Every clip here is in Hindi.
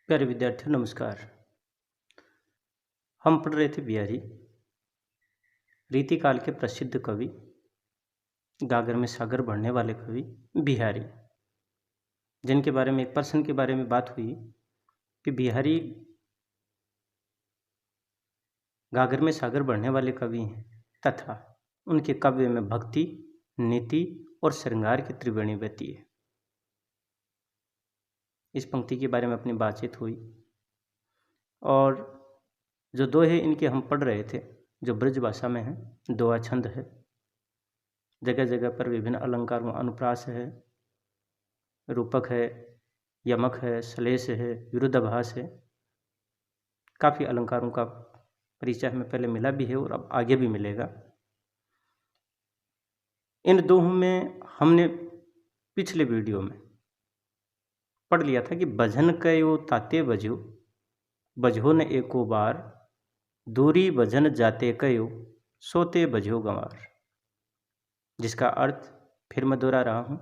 प्यारे विद्यार्थियों नमस्कार। हम पढ़ रहे थे बिहारी रीतिकाल के प्रसिद्ध कवि गागर में सागर बढ़ने वाले कवि बिहारी, जिनके बारे में एक पर्सन के बारे में बात हुई कि बिहारी गागर में सागर बढ़ने वाले कवि हैं तथा उनके काव्य में भक्ति, नीति और श्रृंगार की त्रिवेणी बहती है। इस पंक्ति के बारे में अपनी बातचीत हुई और जो दोहे इनके हम पढ़ रहे थे जो ब्रज भाषा में है, दोहा छंद है, जगह जगह पर विभिन्न अलंकार में अनुप्रास है, रूपक है, यमक है, श्लेष है, विरुद्धाभास है। काफ़ी अलंकारों का परिचय हमें पहले मिला भी है और अब आगे भी मिलेगा। इन दोहों में हमने पिछले वीडियो में पढ़ लिया था कि भजन कयो ताते बजो, बजहो न एको बार, दूरी भजन जाते कयो, सोते बजो गंवार। जिसका अर्थ फिर मैं दोहरा रहा हूँ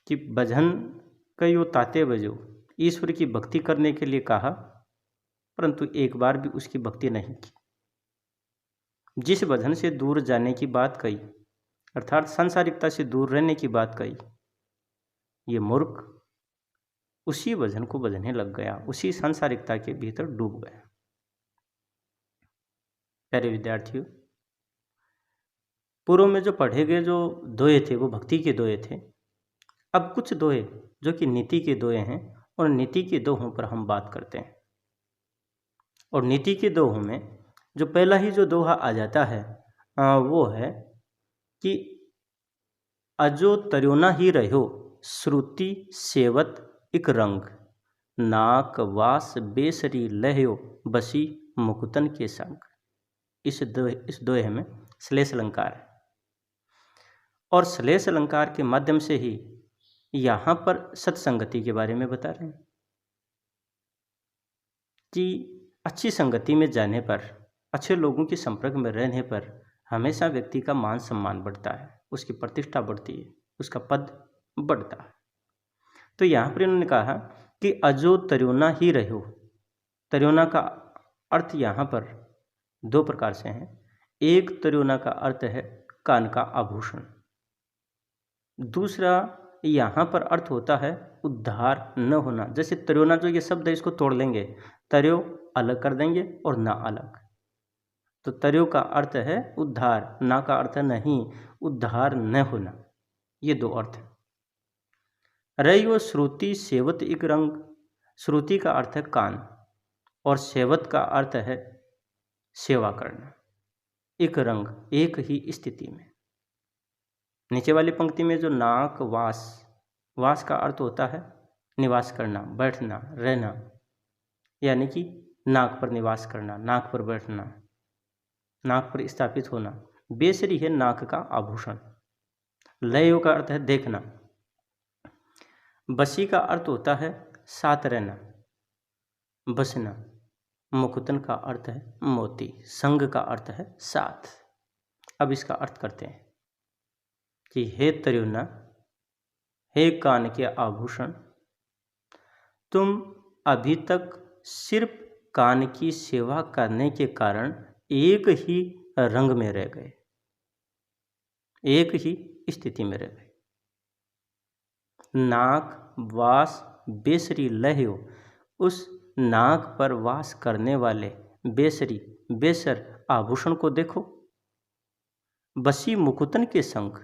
कि भजन कयो ताते बजो, ईश्वर की भक्ति करने के लिए कहा परंतु एक बार भी उसकी भक्ति नहीं की। जिस भजन से दूर जाने की बात कही अर्थात सांसारिकता से दूर रहने की बात कही, ये मूर्ख उसी भजन को बजने लग गया, उसी सांसारिकता के भीतर डूब गया। प्यारे विद्यार्थियों, पूर्व में जो पढ़े गए जो दोहे थे वो भक्ति के दोहे थे। अब कुछ दोहे जो कि नीति के दोहे हैं और नीति के दोहों पर हम बात करते हैं। और नीति के दोहों में जो पहला ही जो दोहा आ जाता है वो है कि अजो तर्योना ही रहो, श्रुति सेवत इक रंग, नाक वास बेसरी लहयो, बसी मुकुतन के संग। इस दोहे में श्लेष अलंकार है और श्लेष अलंकार के माध्यम से ही यहाँ पर सत्संगति के बारे में बता रहे हैं कि अच्छी संगति में जाने पर, अच्छे लोगों के संपर्क में रहने पर हमेशा व्यक्ति का मान सम्मान बढ़ता है, उसकी प्रतिष्ठा बढ़ती है, उसका पद बढ़ता है। तो यहाँ पर इन्होंने कहा कि अजो तर्योना ही रहो। तर्योना का अर्थ यहाँ पर दो प्रकार से है। एक तर्योना का अर्थ है कान का आभूषण, दूसरा यहाँ पर अर्थ होता है उद्धार न होना। जैसे तर्योना जो ये शब्द है इसको तोड़ लेंगे, तर्यो अलग कर देंगे और ना अलग, तो तर्यो का अर्थ है उद्धार, ना का अर्थ है नहीं, उद्धार न होना। ये दो अर्थ है। रयो श्रुति सेवत इक रंग, श्रुति का अर्थ है कान और सेवत का अर्थ है सेवा करना। एक रंग, एक ही स्थिति में। नीचे वाली पंक्ति में जो नाक वास, वास का अर्थ होता है निवास करना, बैठना, रहना, यानी कि नाक पर निवास करना, नाक पर बैठना, नाक पर स्थापित होना। बेसरी है नाक का आभूषण। लयो का अर्थ है देखना। बसी का अर्थ होता है साथ रहना, बसना। मुकुतन का अर्थ है मोती, संग का अर्थ है साथ। अब इसका अर्थ करते हैं कि हे तर्योना, हे कान के आभूषण, तुम अभी तक सिर्फ कान की सेवा करने के कारण एक ही रंग में रह गए, एक ही स्थिति में रह गए। नाक वास बेसरी लहयो, उस नाक पर वास करने वाले बेसरी बेसर आभूषण को देखो। बसी मुकुतन के संग,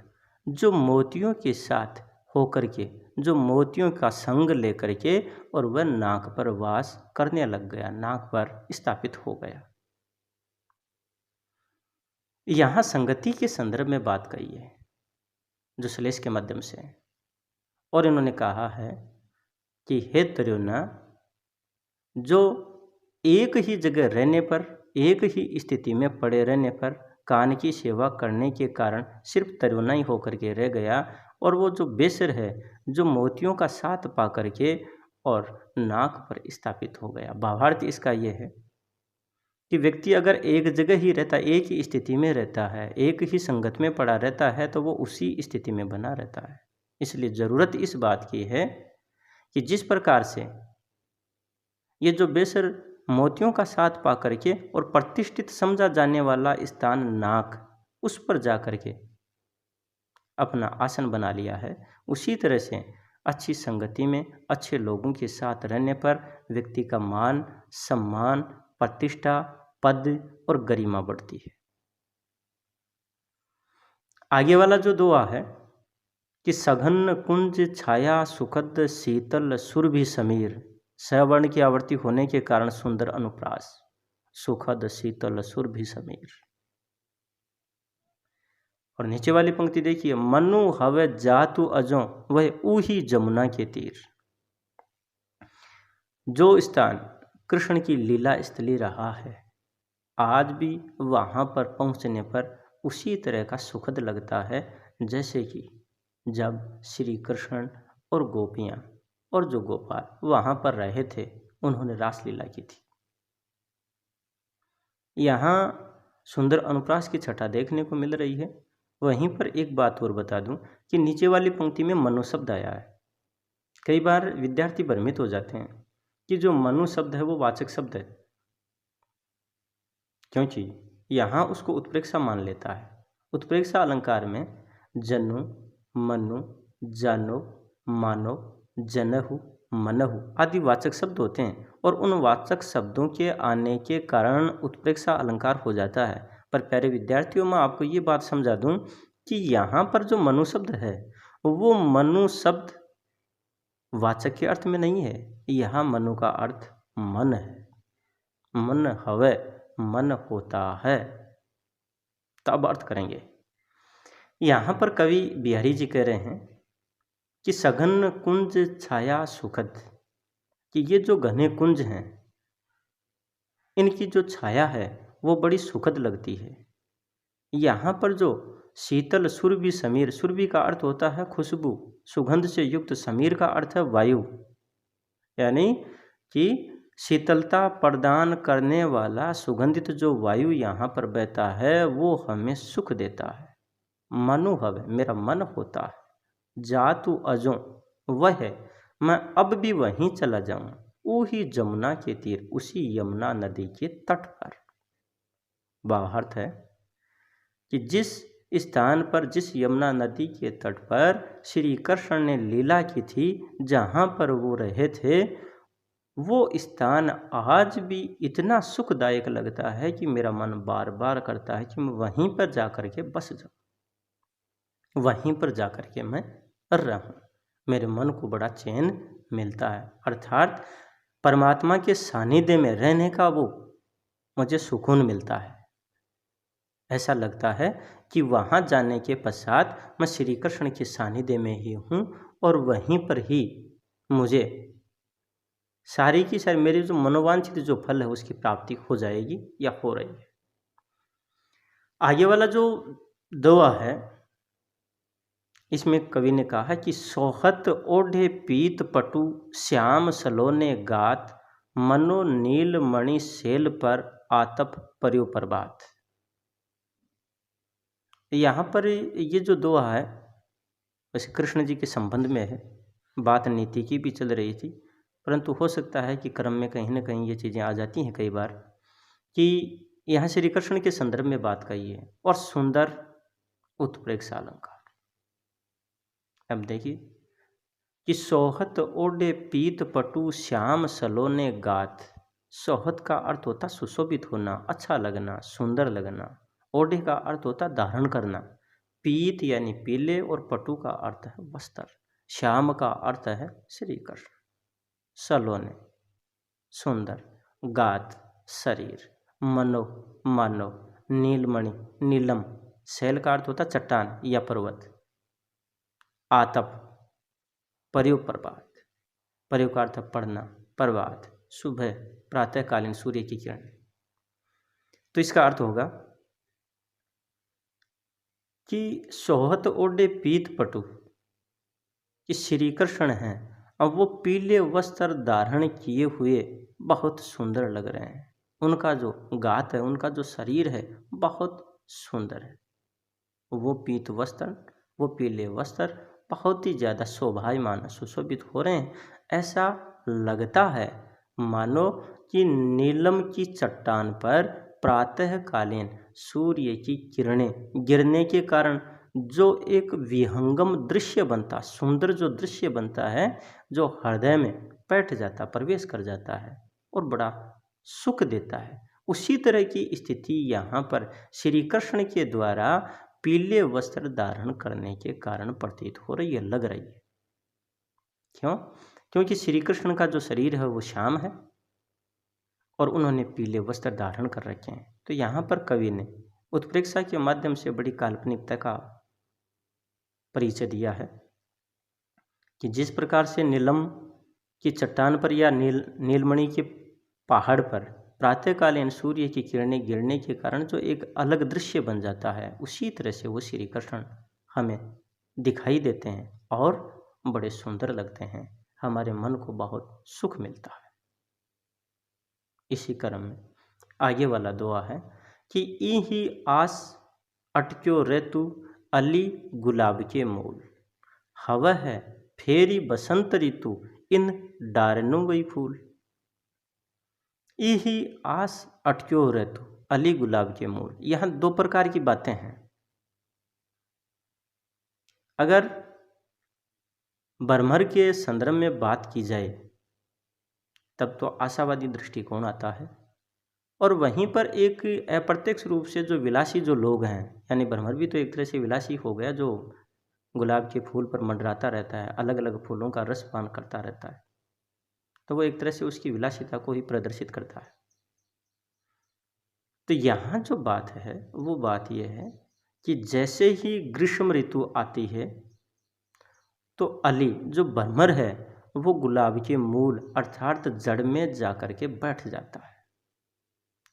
जो मोतियों के साथ होकर के, जो मोतियों का संग लेकर के और वह नाक पर वास करने लग गया, नाक पर स्थापित हो गया। यहाँ संगति के संदर्भ में बात कही है जो श्लेष के माध्यम से, और इन्होंने कहा है कि हे तर्योना, जो एक ही जगह रहने पर, एक ही स्थिति में पड़े रहने पर कान की सेवा करने के कारण सिर्फ तर्योना ही होकर के रह गया, और वो जो बेसर है जो मोतियों का साथ पा करके और नाक पर स्थापित हो गया। भावार्थ इसका ये है कि व्यक्ति अगर एक जगह ही रहता, एक ही स्थिति में रहता है, एक ही संगत में पड़ा रहता है, तो वो उसी स्थिति में बना रहता है। इसलिए ज़रूरत इस बात की है कि जिस प्रकार से ये जो बेसर मोतियों का साथ पा करके और प्रतिष्ठित समझा जाने वाला स्थान नाक, उस पर जा करके अपना आसन बना लिया है, उसी तरह से अच्छी संगति में अच्छे लोगों के साथ रहने पर व्यक्ति का मान, सम्मान, प्रतिष्ठा, पद और गरिमा बढ़ती है। आगे वाला जो दुआ है कि सघन कुंज छाया सुखद शीतल सुरभि समीर, सवर्ण की आवृत्ति होने के कारण सुंदर अनुप्रास, सुखद शीतल सुरभि समीर। और नीचे वाली पंक्ति देखिए, मनु हवे जातु अजों वह ऊही जमुना के तीर। जो स्थान कृष्ण की लीला स्थली रहा है, आज भी वहाँ पर पहुँचने पर उसी तरह का सुखद लगता है जैसे कि जब श्री कृष्ण और गोपियाँ और जो गोपाल वहाँ पर रहे थे, उन्होंने रासलीला की थी। यहाँ सुंदर अनुप्रास की छटा देखने को मिल रही है। वहीं पर एक बात और बता दूं कि नीचे वाली पंक्ति में मनु शब्द आया है। कई बार विद्यार्थी भ्रमित हो जाते हैं कि जो मनु शब्द है वो वाचक शब्द है, क्योंकि यहाँ उसको उत्प्रेक्षा मान लेता है। उत्प्रेक्षा अलंकार में जनु, मनु, जानो, मानो, जनहु, मनहु आदि वाचक शब्द होते हैं और उन वाचक शब्दों के आने के कारण उत्प्रेक्षा अलंकार हो जाता है। पर प्यारे विद्यार्थियों, मैं आपको ये बात समझा दूं कि यहाँ पर जो मनु शब्द है वो मनु शब्द वाचक के अर्थ में नहीं है। यहाँ मनु का अर्थ मन है। मन हवे, मन होता है। तो अब अर्थ करेंगे। यहाँ पर कवि बिहारी जी कह रहे हैं कि सघन कुंज छाया सुखद, कि ये जो घने कुंज हैं इनकी जो छाया है वो बड़ी सुखद लगती है। यहाँ पर जो शीतल सुरभि समीर, सुरभि का अर्थ होता है खुशबू, सुगंध से युक्त, समीर का अर्थ है वायु, यानी कि शीतलता प्रदान करने वाला सुगंधित जो वायु यहाँ पर बहता है वो हमें सुख देता है। मनु हवे, मेरा मन होता है। जातु अजों, वह है मैं अब भी वहीं चला जाऊं, ऊही जमुना के तीर, उसी यमुना नदी के तट पर। भावार्थ है कि जिस स्थान पर, जिस यमुना नदी के तट पर श्री कृष्ण ने लीला की थी, जहाँ पर वो रहे थे, वो स्थान आज भी इतना सुखदायक लगता है कि मेरा मन बार बार करता है कि मैं वहीं पर जा कर के बस जाऊं, वहीं पर जा कर के मैं रहूं। मेरे मन को बड़ा चैन मिलता है। अर्थात परमात्मा के सानिध्य में रहने का वो मुझे सुकून मिलता है। ऐसा लगता है कि वहाँ जाने के पश्चात मैं श्री कृष्ण के सानिध्य में ही हूँ और वहीं पर ही मुझे सारी की सारी मेरी जो मनोवांछित जो फल है उसकी प्राप्ति हो जाएगी या हो रही है। आगे वाला जो दुआ है इसमें कवि ने कहा है कि सोहत ओढ़े पीत पटु श्याम सलोने गात, मनो नील मणि सेल पर आतप पर्यो प्रभात। यहाँ पर ये जो दुआ है वैसे कृष्ण जी के संबंध में है, बात नीति की भी चल रही थी, परंतु हो सकता है कि क्रम में कहीं ना कहीं ये चीज़ें आ जाती हैं कई बार कि यहाँ श्री कृष्ण के संदर्भ में बात कही है और सुंदर उत्प्रेक्षा अलंकार। अब देखिए कि सोहत ओढ़े पीत पटु श्याम सलोने गात। सोहत का अर्थ होता सुशोभित होना, अच्छा लगना, सुंदर लगना। ओढ़े का अर्थ होता धारण करना। पीत यानी पीले और पटु का अर्थ है वस्त्र। श्याम का अर्थ है श्री कृष्ण। सलोने सुंदर, गात शरीर, मनो मानव, नीलमणि नीलम, शैल का अर्थ होता चट्टान या पर्वत, आतप पर्यो प्रभात, पर्यो का अर्थ पढ़ना, प्रभात सुबह प्रातःकालीन सूर्य की किरण। तो इसका अर्थ होगा कि सोहत ओढ़े पीत पटु, कि श्री कृष्ण हैं अब वो पीले वस्त्र धारण किए हुए बहुत सुंदर लग रहे हैं। उनका जो गात है, उनका जो शरीर है बहुत सुंदर है। वो पीत वस्त्र, वो पीले वस्त्र बहुत ही ज़्यादा शोभायमान सुशोभित हो रहे हैं। ऐसा लगता है मानो कि नीलम की चट्टान पर प्रातःकालीन सूर्य की किरणें गिरने के कारण जो एक विहंगम दृश्य बनता, सुंदर जो दृश्य बनता है, जो हृदय में बैठ जाता, प्रवेश कर जाता है और बड़ा सुख देता है, उसी तरह की स्थिति यहाँ पर श्री कृष्ण के द्वारा पीले वस्त्र धारण करने के कारण प्रतीत हो रही है, लग रही है। क्यों? क्योंकि श्री कृष्ण का जो शरीर है वो श्याम है और उन्होंने पीले वस्त्र धारण कर रखे हैं। तो यहाँ पर कवि ने उत्प्रेक्षा के माध्यम से बड़ी काल्पनिकता का परिचय दिया है कि जिस प्रकार से नीलम की चट्टान पर या नीलमणि के पहाड़ पर प्रातःकालीन सूर्य की किरणें गिरने के कारण जो एक अलग दृश्य बन जाता है, उसी तरह से वो श्री कृष्ण हमें दिखाई देते हैं और बड़े सुंदर लगते हैं, हमारे मन को बहुत सुख मिलता है। इसी क्रम में आगे वाला दुआ है कि ई ही आस अटक्यो रेतु अली गुलाब के मूल, हवा है फेरी बसंत ऋतु इन डारनु वही फूल। यही आस अटक्यो रेतु अली गुलाब के मूल। यहाँ दो प्रकार की बातें हैं। अगर भरमर के संदर्भ में बात की जाए तब तो आशावादी दृष्टिकोण आता है, और वहीं पर एक अप्रत्यक्ष रूप से जो विलासी जो लोग हैं, यानी भरमर भी तो एक तरह से विलासी हो गया, जो गुलाब के फूल पर मंडराता रहता है, अलग अलग फूलों का रस पान करता रहता है, तो वो एक तरह से उसकी विलासिता को ही प्रदर्शित करता है। तो यहाँ जो बात है वो बात यह है कि जैसे ही ग्रीष्म ऋतु आती है तो अली जो भरमर है वो गुलाब के मूल अर्थात जड़ में जाकर के बैठ जाता है।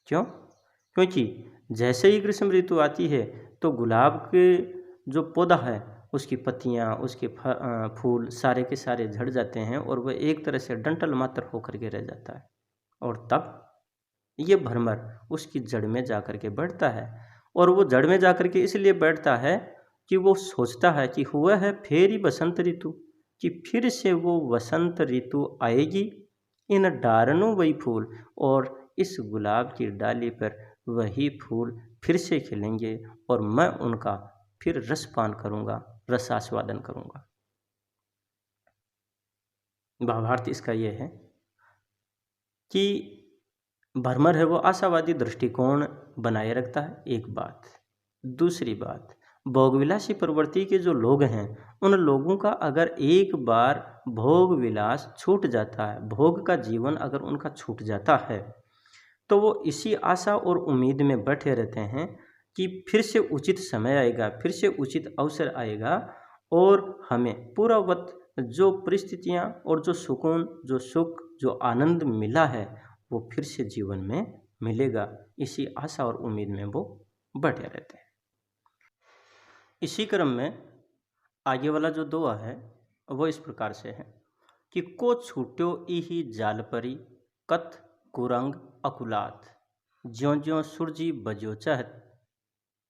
क्यों? क्योंकि जैसे ही ग्रीष्म ऋतु आती है तो गुलाब के जो पौधा है उसकी पत्तियाँ, उसके फूल सारे के सारे झड़ जाते हैं और वह एक तरह से डंठल मात्र होकर के रह जाता है, और तब ये भरमर उसकी जड़ में जाकर के बैठता है। और वो जड़ में जाकर के इसलिए बैठता है कि वो सोचता है कि हुआ है फेरी बसंत ऋतु, कि फिर से वो वसंत ऋतु आएगी, इन डारनों वही फूल, और इस गुलाब की डाली पर वही फूल फिर से खिलेंगे और मैं उनका फिर रसपान करूँगा, रसास्वादन करूँगा। भावार्थ इसका यह है कि भरमर है वो आशावादी दृष्टिकोण बनाए रखता है, एक बात। दूसरी बात, भोगविलासी प्रवृत्ति के जो लोग हैं उन लोगों का अगर एक बार भोग विलास छूट जाता है, भोग का जीवन अगर उनका छूट जाता है, तो वो इसी आशा और उम्मीद में बैठे रहते हैं कि फिर से उचित समय आएगा, फिर से उचित अवसर आएगा और हमें पूर्ववत जो परिस्थितियाँ और जो सुकून, जो सुख, जो आनंद मिला है वो फिर से जीवन में मिलेगा। इसी आशा और उम्मीद में वो बैठे रहते हैं। इसी क्रम में आगे वाला जो दुआ है वो इस प्रकार से है कि को छूट्यो इही जाल परी कत कुरंग अकुलात, ज्यों ज्यों सुरजी बजो चहत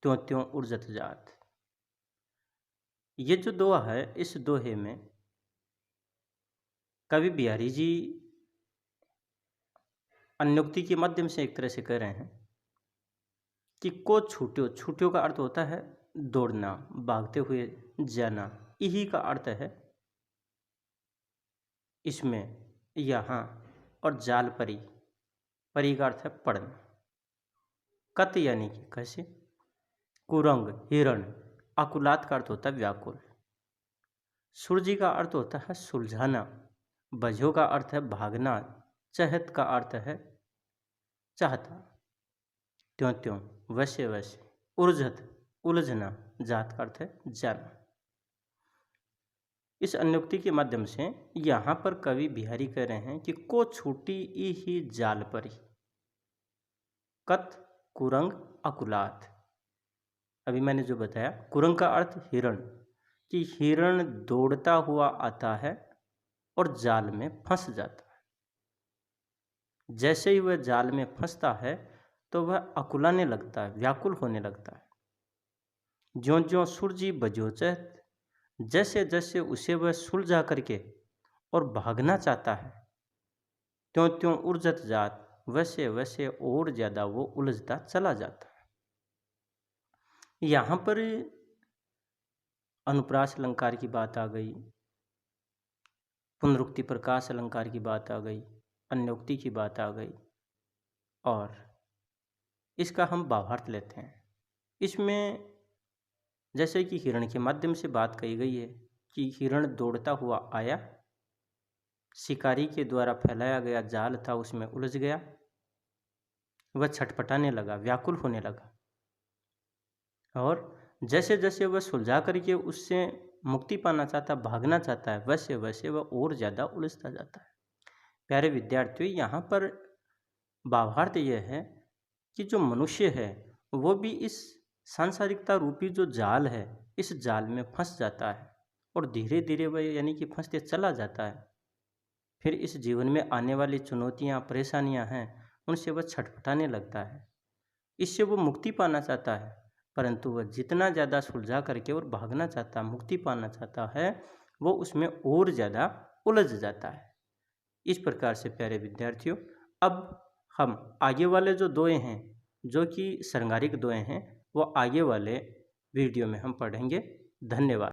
त्यों त्यों उर्जत जात। ये जो दोहा है, इस दोहे में कवि बिहारी जी अन्योक्ति के माध्यम से एक तरह से कह रहे हैं कि को छूट्यो, छूट्यो का अर्थ होता है दौड़ना, भागते हुए जाना। यही का अर्थ है इसमें यहाँ, और जाल परी, परी का अर्थ है पढ़ना। कत यानी कि कैसे, कुरंग हिरण, अकुलात का अर्थ होता है व्याकुल, सुरजी का अर्थ होता है सुलझाना, बजो का अर्थ है भागना, चहत का अर्थ है चाहता, त्यों त्यों वैसे वैसे, उर्जत उलझना, जात का अर्थ है जाना। इस अन्योक्ति के माध्यम से यहाँ पर कवि बिहारी कह रहे हैं कि को छूटी ई ही जाल परी कत कुरंग अकुलात। अभी मैंने जो बताया, कुरंग का अर्थ हिरण, कि हिरण दौड़ता हुआ आता है और जाल में फंस जाता है। जैसे ही वह जाल में फंसता है तो वह अकुलाने लगता है, व्याकुल होने लगता है। ज्यों ज्यों सुरजी बजोचत, जैसे जैसे उसे वह सुलझा करके और भागना चाहता है, त्यों त्यों उलझत जात, वैसे वैसे और ज़्यादा वो उलझता चला जाता। यहाँ पर अनुप्रास अलंकार की बात आ गई, पुनरुक्ति प्रकाश अलंकार की बात आ गई, अन्योक्ति की बात आ गई, और इसका हम भावार्थ लेते हैं। इसमें जैसे कि हिरण के माध्यम से बात कही गई है कि हिरण दौड़ता हुआ आया, शिकारी के द्वारा फैलाया गया जाल था उसमें उलझ गया, वह छटपटाने लगा, व्याकुल होने लगा, और जैसे जैसे वह सुलझा करके उससे मुक्ति पाना चाहता, भागना चाहता है, वैसे वैसे वह और ज़्यादा उलझता जाता है। प्यारे विद्यार्थियों, यहाँ पर भावार्थ यह है कि जो मनुष्य है वो भी इस सांसारिकता रूपी जो जाल है, इस जाल में फंस जाता है, और धीरे धीरे वह यानी कि फंसते चला जाता है। फिर इस जीवन में आने वाली चुनौतियाँ, परेशानियाँ हैं, उनसे वह छटपटाने लगता है, इससे वो मुक्ति पाना चाहता है, परंतु वह जितना ज़्यादा सुलझा करके और भागना चाहता, मुक्ति पाना चाहता है, वो उसमें और ज़्यादा उलझ जाता है। इस प्रकार से प्यारे विद्यार्थियों, अब हम आगे वाले जो दोहे हैं, जो कि श्रृंगारिक दोहे हैं, वो आगे वाले वीडियो में हम पढ़ेंगे। धन्यवाद।